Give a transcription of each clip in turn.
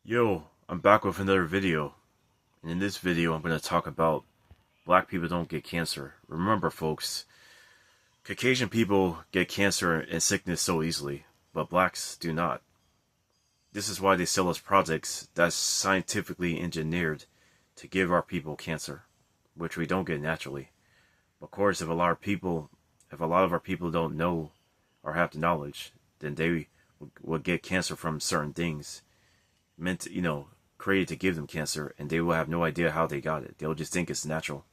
Yo, I'm back with another video, and in this video I'm going to talk about black people don't get cancer. Remember folks, Caucasian people get cancer and sickness so easily, but blacks do not. This is why they sell us products that's scientifically engineered to give our people cancer, which we don't get naturally. Of course, if a lot of our people don't know or have the knowledge, then they will get cancer from certain things meant to, created to give them cancer, and they will have no idea how they got it. They'll just think it's natural.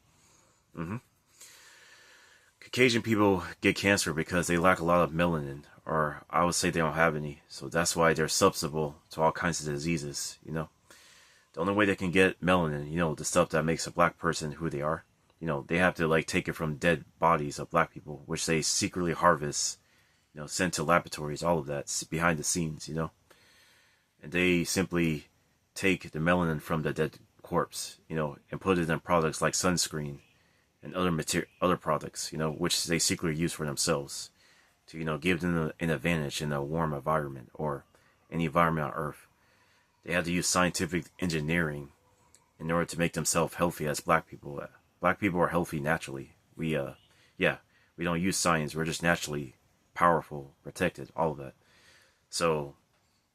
Caucasian people get cancer because they lack a lot of melanin, or I would say they don't have any. So that's why they're susceptible to all kinds of diseases. The only way they can get melanin, the stuff that makes a black person who they are, they have to take it from dead bodies of black people, which they secretly harvest, sent to laboratories, all of that behind the scenes, and they simply take the melanin from the dead corpse, and put it in products like sunscreen and other products, which they secretly use for themselves to, give them an advantage in a warm environment or any environment on Earth. They have to use scientific engineering in order to make themselves healthy as black people. Black people are healthy naturally. We don't use science. We're just naturally powerful, protected, all of that. So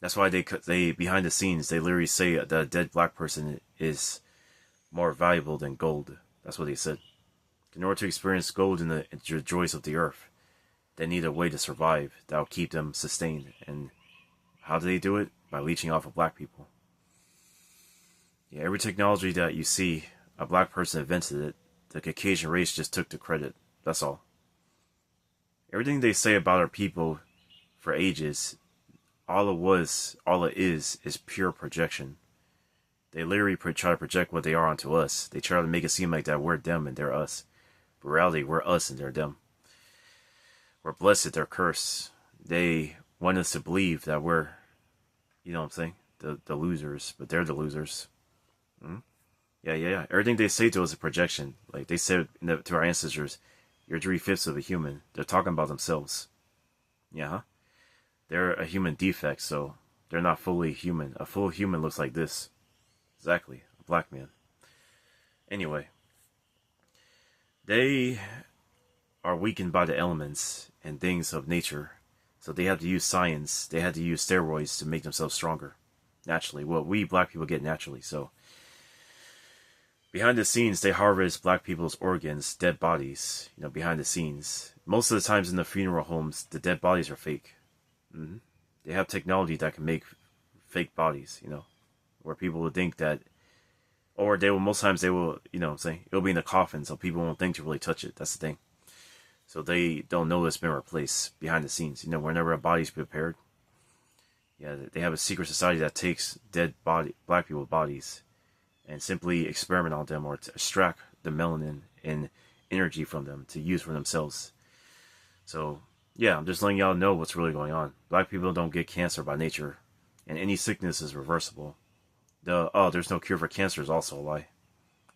that's why they behind the scenes, they literally say that a dead black person is more valuable than gold. That's what they said. In order to experience gold in the joys of the earth, they need a way to survive that will keep them sustained. And how do they do it? By leeching off of black people. Yeah, every technology that you see, a black person invented it. The Caucasian race just took the credit. That's all. Everything they say about our people for ages, all it is pure projection. They literally try to project what they are onto us. They try to make it seem like that we're them and they're us. But in reality, we're us and they're them. We're blessed, they're cursed. They want us to believe that we're, you know what I'm saying, the losers, but they're the losers. Yeah. Everything they say to us is a projection. Like they said to our ancestors, you're 3/5 of a human. They're talking about themselves. Yeah, they're a human defect, so they're not fully human. A full human looks like this. Exactly, a black man. Anyway, they are weakened by the elements and things of nature, so they have to use science. They had to use steroids to make themselves stronger. Naturally, well, we black people get naturally, so behind the scenes, they harvest black people's organs, dead bodies, behind the scenes. Most of the times in the funeral homes, the dead bodies are fake. They have technology that can make fake bodies, where people would think that, or most times they will, it'll be in the coffin, so people won't think to really touch it. That's the thing. So they don't know it's been replaced behind the scenes. Whenever a body's prepared, they have a secret society that takes black people's bodies and simply experiment on them or to extract the melanin and energy from them to use for themselves. So, yeah, I'm just letting y'all know what's really going on. Black people don't get cancer by nature, and any sickness is reversible. There's no cure for cancer is also a lie.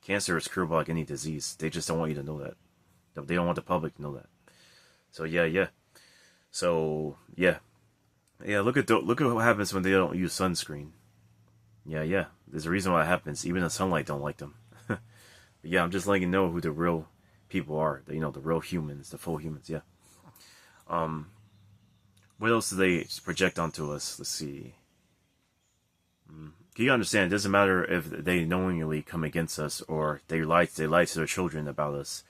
Cancer is curable like any disease. They just don't want you to know that. They don't want the public to know that. So, yeah. So, yeah. Yeah, look at what happens when they don't use sunscreen. Yeah. There's a reason why it happens. Even the sunlight don't like them. But yeah, I'm just letting you know who the real people are. The real humans, the full humans. Yeah. What else do they project onto us? Let's see. You understand? It doesn't matter if they knowingly come against us or they lie to their children about us.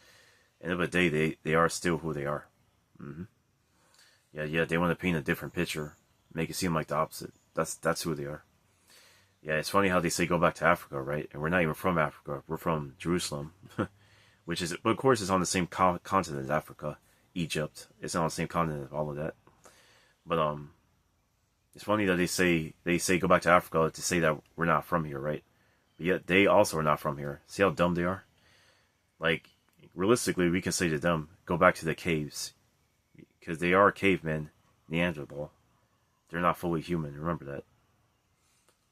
At the end of the day, they are still who they are. Yeah. They want to paint a different picture, make it seem like the opposite. That's who they are. Yeah, it's funny how they say go back to Africa, right? And we're not even from Africa. We're from Jerusalem, but of course it's on the same continent as Africa, Egypt. It's on the same continent of all of that. But it's funny that they say go back to Africa to say that we're not from here, right? But yet they also are not from here. See how dumb they are? Like, realistically, we can say to them, go back to the caves. Because they are cavemen, Neanderthal. They're not fully human, remember that.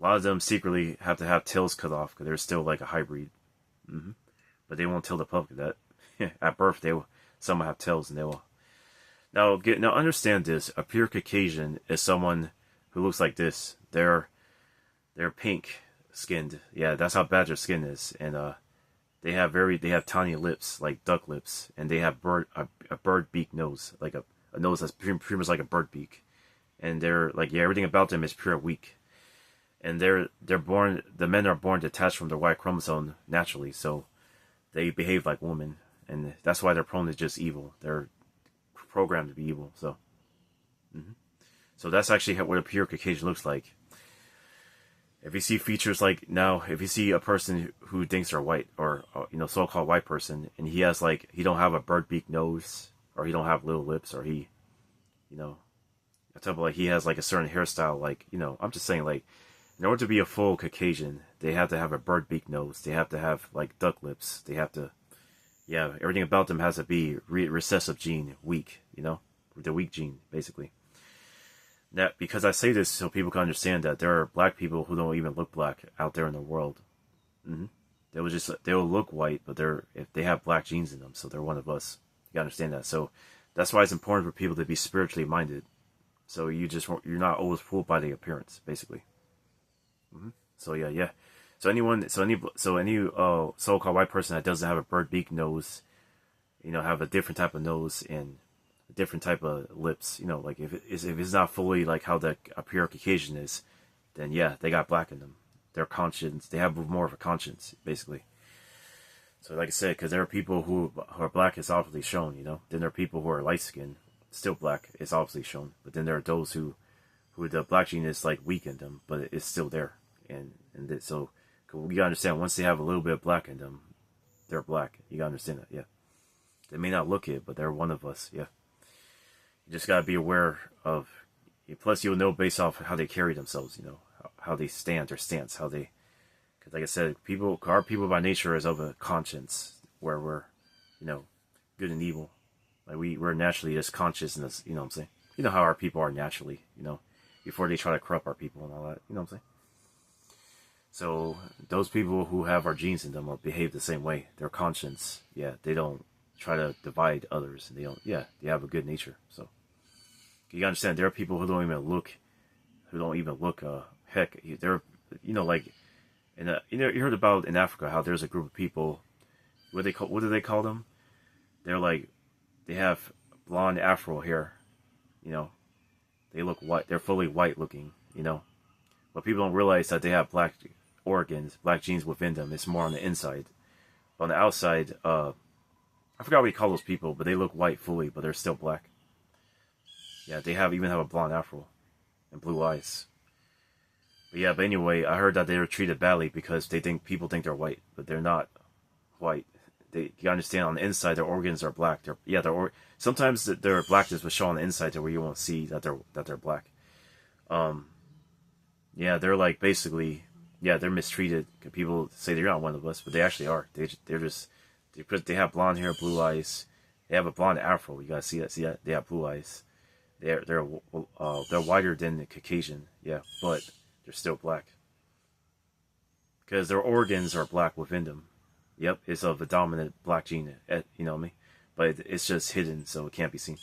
A lot of them secretly have to have tails cut off because they're still like a hybrid. But they won't tell the public that. At birth, some will have tails and they will. Now understand this. A pure Caucasian is someone who looks like this. They're They're pink skinned. Yeah, that's how bad their skin is, and they have tiny lips like duck lips, and they have a bird beak nose, like a nose that's pretty much like a bird beak, and they're like yeah, everything about them is pure weak, and they're born. The men are born detached from their Y chromosome naturally, so they behave like women, and that's why they're prone to just evil. They're programmed to be evil. So, so that's actually what a pure Caucasian looks like. If you see features like now, if you see a person who thinks they're white, or so-called white person, and he has like he don't have a bird beak nose, or he don't have little lips, or he, I tell you, like he has like a certain hairstyle, like I'm just saying like, in order to be a full Caucasian, they have to have a bird beak nose, they have to have like duck lips, they have to, yeah, everything about them has to be recessive gene, weak, the weak gene basically. That because I say this so people can understand that there are black people who don't even look black out there in the world. They'll look white, but if they have black genes in them, so they're one of us. You gotta understand that. So that's why it's important for people to be spiritually minded. So you're not always fooled by the appearance, basically. So yeah. So any so-called white person that doesn't have a bird beak nose, have a different type of nose and different type of lips, like if it's not fully like how a pure Caucasian is, then yeah, they got black in them. Their conscience, they have more of a conscience, basically. So like I said, because there are people who are black, it's obviously shown, Then there are people who are light skinned, still black, it's obviously shown. But then there are those who the black gene is like weak in them, but it's still there. So you gotta understand, once they have a little bit of black in them, they're black. You gotta understand that, yeah. They may not look it, but they're one of us, yeah. You just gotta be aware of. Plus, you'll know based off how they carry themselves. How they stand, their stance, how they. Because, like I said, our people by nature is of a conscience where we're, good and evil. Like we're naturally just conscious in this. You know what I'm saying? You know how our people are naturally. Before they try to corrupt our people and all that. You know what I'm saying? So those people who have our genes in them or behave the same way, their conscience, yeah, they don't try to divide others, and they have a good nature. So you understand, there are people who don't even look, heck, they're, like, you heard about in Africa how there's a group of people, what do they call them? They're like, they have blonde afro hair, they look white, they're fully white looking, but people don't realize that they have black organs, black genes within them. It's more on the inside. But on the outside, I forgot what you call those people, but they look white fully, but they're still black. Yeah, they even have a blonde afro and blue eyes. But anyway, I heard that they were treated badly because people think they're white, but they're not white. You understand, on the inside, their organs are black. Sometimes their blackness will show on the inside to where you won't see that they're black. They're like basically, they're mistreated. People say they're not one of us, but they actually are. They have blonde hair, blue eyes. They have a blonde afro. You gotta see that. See that? They have blue eyes. They're whiter than the Caucasian. Yeah, but they're still black because their organs are black within them. Yep, it's of a dominant black gene. You know what I mean? But it's just hidden, so it can't be seen.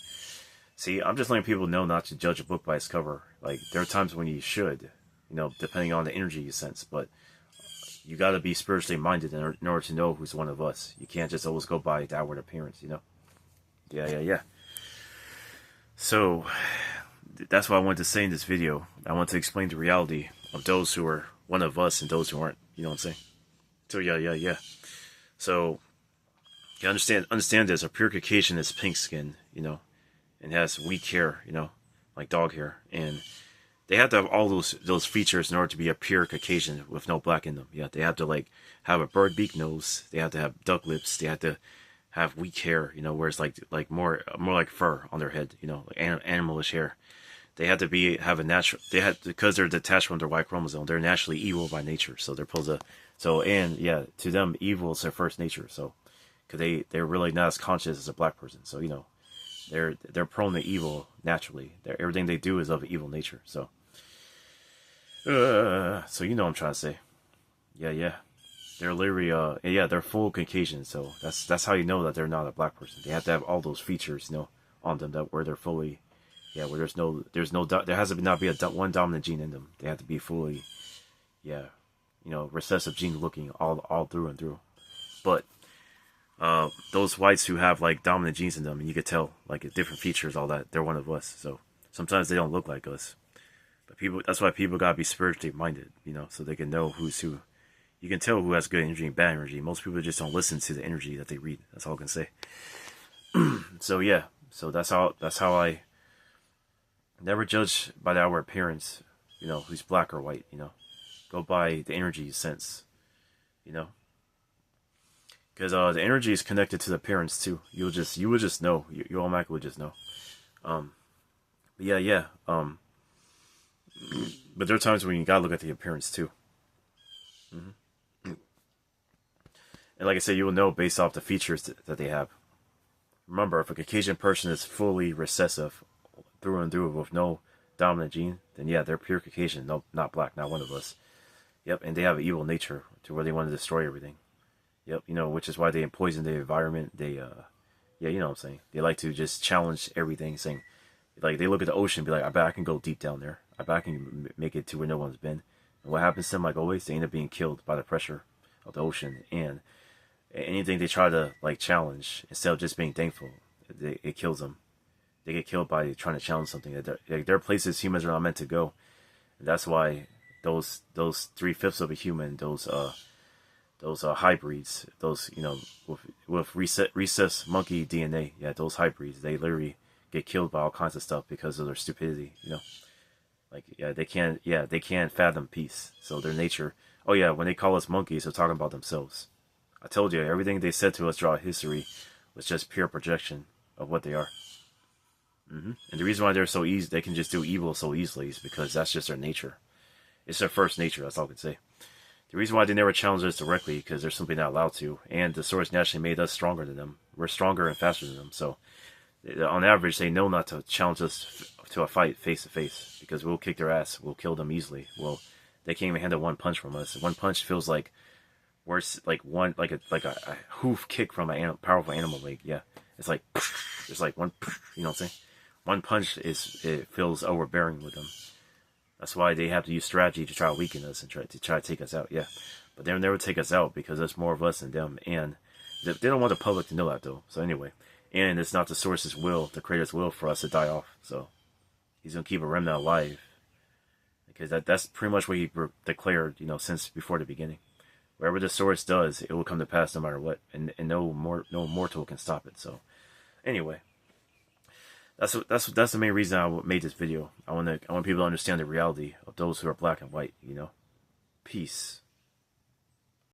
See, I'm just letting people know not to judge a book by its cover. Like, there are times when you should, depending on the energy you sense. But you got to be spiritually minded in order to know who's one of us. You can't just always go by the outward appearance, Yeah. So, that's what I wanted to say in this video. I want to explain the reality of those who are one of us and those who aren't. You know what I'm saying? So, yeah. So, you understand this. A pure Caucasian is pink skin, and has weak hair, like dog hair. And they have to have all those features in order to be a pure Caucasian with no black in them. Yeah, they have to have a bird beak nose. They have to have duck lips. They have to have weak hair, where it's like more like fur on their head, like animalish hair. They have to have a natural. Because they're detached from their Y chromosome. They're naturally evil by nature, so they're supposed to. So to them, evil is their first nature. So, because they're really not as conscious as a black person. So they're prone to evil naturally. Everything they do is of evil nature. So, so what I'm trying to say. Yeah. They're literally, they're full Caucasian. So that's how you know that they're not a black person. They have to have all those features, on them where they're fully, where there has to not be one dominant gene in them. They have to be fully, yeah, you know, recessive gene looking all through and through. But those whites who have like dominant genes in them, and you could tell like different features, all that, they're one of us. So sometimes they don't look like us. But people, that's why people gotta be spiritually minded, you know, so they can know who's who. You can tell who has good energy and bad energy. Most people just don't listen to the energy that they read. That's all I can say. So yeah, so that's how I never judge by the outward appearance, you know, who's black or white, you know. Go by the energy sense, you know. Because the energy is connected to the appearance too. You will just know. You automatically would just know. But yeah. But there are times when you gotta look at the appearance too. Hmm. And like I said, you will know based off the features that they have. Remember, if a Caucasian person is fully recessive through and through with no dominant gene, then yeah, they're pure Caucasian. No, not black, not one of us. Yep, and they have an evil nature to where they want to destroy everything. Yep, you know, which is why they poison the environment. They, yeah, you know what I'm saying. They like to just challenge everything, saying, like, they look at the ocean and be like, I bet I can go deep down there. I bet I can make it to where no one's been. And what happens to them, like always, they end up being killed by the pressure of the ocean. And anything they try to, like, challenge, instead of just being thankful, it kills them. They get killed by trying to challenge something. There are places humans are not meant to go. And that's why those 3/5 of a human, those hybrids, those, you know, with recess monkey DNA, yeah, those hybrids, they literally get killed by all kinds of stuff because of their stupidity, you know. Like, yeah, they can't fathom peace. So their nature, oh yeah, when they call us monkeys, they're talking about themselves. I told you, everything they said to us throughout history was just pure projection of what they are. And the reason why they're so easy, they can just do evil so easily, is because that's just their nature. It's their first nature, that's all I can say. The reason why they never challenge us directly, because they're simply not allowed to, and the source naturally made us stronger than them. We're stronger and faster than them, so on average, they know not to challenge us to a fight face to face, because we'll kick their ass, we'll kill them easily. Well, they can't even handle one punch from us. One punch feels like worse, like a hoof kick from a powerful animal. Like, yeah, it's like one, you know what I'm saying? One punch it feels overbearing with them. That's why they have to use strategy to try to weaken us and try to take us out. Yeah, but they'll never take us out because there's more of us than them, and they don't want the public to know that though. So anyway, and it's not the source's will, the creator's will, for us to die off. So he's gonna keep a remnant alive, because that's pretty much what he declared, you know, since before the beginning. Whatever the source does, it will come to pass no matter what, and no mortal can stop it. So anyway, that's the main reason I made this video. I want people to understand the reality of those who are black and white. You know, peace.